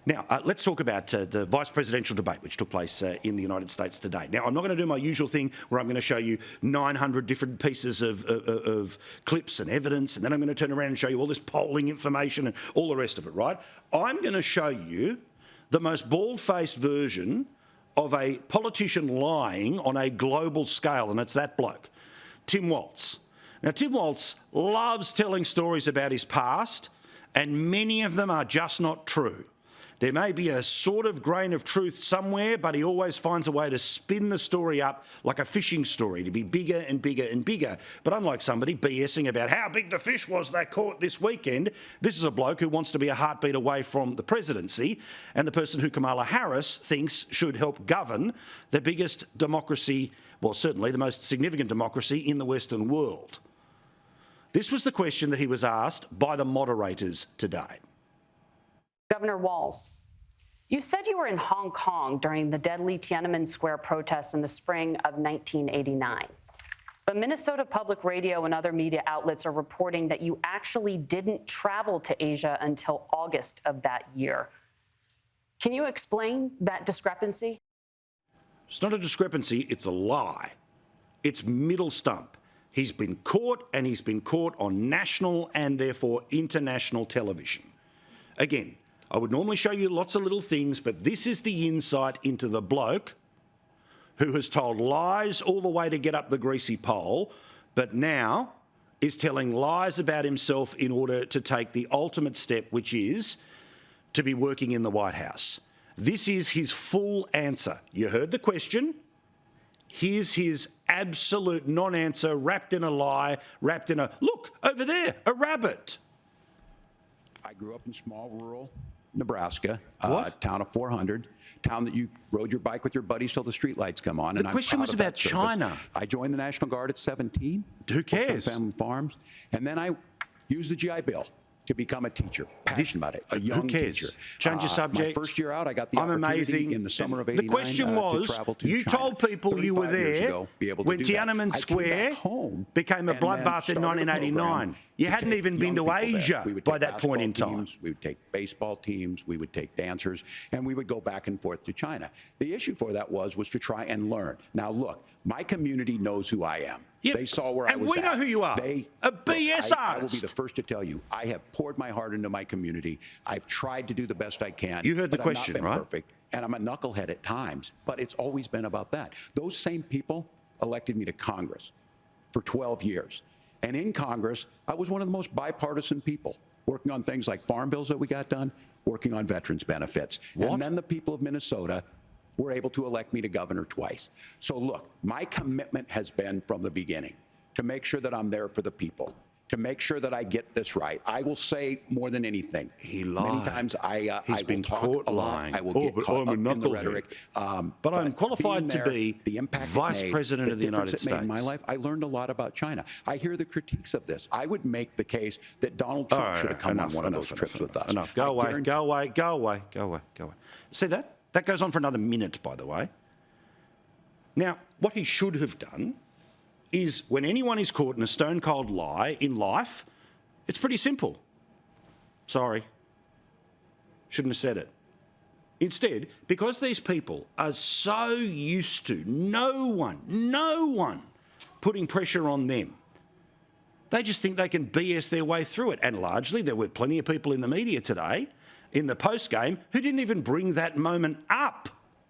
Now, let's talk about the vice presidential debate, which took place in the United States today. Now, I'm not going to do my usual thing where I'm going to show you 900 different pieces of clips and evidence, and then I'm going to turn around and show you all this polling information and all the rest of it, right? I'm going to show you the most bald-faced version of a politician lying on a global scale, and it's that bloke, Tim Walz. Now, Tim Walz loves telling stories about his past, and many of them are just not true. There may be a sort of grain of truth somewhere, but he always finds a way to spin the story up like a fishing story, to be bigger and bigger and bigger. But unlike somebody BSing about how big the fish was they caught this weekend, this is a bloke who wants to be a heartbeat away from the presidency, and the person who Kamala Harris thinks should help govern the biggest democracy, well, certainly the most significant democracy in the Western world. This was the question that he was asked by the moderators today. Governor Walz, you said you were in Hong Kong during the deadly Tiananmen Square protests in the spring of 1989. But Minnesota Public Radio and other media outlets are reporting that you actually didn't travel to Asia until August of that year. Can you explain that discrepancy? It's not a discrepancy, it's a lie. It's middle stump. He's been caught, and he's been caught on national and therefore international television. Again, I would normally show you lots of little things, but this is the insight into the bloke who has told lies all the way to get up the greasy pole, but now is telling lies about himself in order to take the ultimate step, which is to be working in the White House. This is his full answer. You heard the question. Here's his absolute non-answer, wrapped in a lie, wrapped in a, look, over there, a rabbit. I grew up in small rural Nebraska, town of 400, town that you rode your bike with your buddies till the streetlights come on. The question was about China. I joined the National Guard at 17. Who cares? Family farms. And then I used the GI Bill to become a teacher, passionate about it, a young teacher. Change the subject. My first year out, I got the opportunity in the summer of '89 The question was, to travel to you China. told people you were there when Tiananmen Square became a bloodbath in 1989. You hadn't even been to Asia by that point in time. We would take baseball teams, we would take dancers, and we would go back and forth to China. The issue for that was to try and learn. Now, look, my community knows who I am. Yep. They saw where I was at. And we know who you are. A BS artist. I will be the first to tell you, I have poured my heart into my community. I've tried to do the best I can. You heard the question, I've not been right? perfect, and I'm a knucklehead at times, but it's always been about that. Those same people elected me to Congress for 12 years. And in Congress, I was one of the most bipartisan people, working on things like farm bills that we got done, working on veterans benefits. What? And then the people of Minnesota were able to elect me to governor twice. So look, my commitment has been from the beginning to make sure that I'm there for the people, to make sure that I get this right. I will say more than anything. He lied. Many times I He's been will talk caught a lot. lying. I will get caught up in the rhetoric. But I'm qualified to be Vice President of the United States. In my life, I learned a lot about China. I hear the critiques of this. I would make the case that Donald Trump should have come on one of those trips with us. Enough. Go away. Go away. Go away. Go away. Go away. See that? That goes on for another minute, by the way. Now, what he should have done is when anyone is caught in a stone-cold lie in life, it's pretty simple. Sorry. Shouldn't have said it. Instead, because these people are so used to no one putting pressure on them, they just think they can BS their way through it. And largely, there were plenty of people in the media today, in the post-game, who didn't even bring that moment up.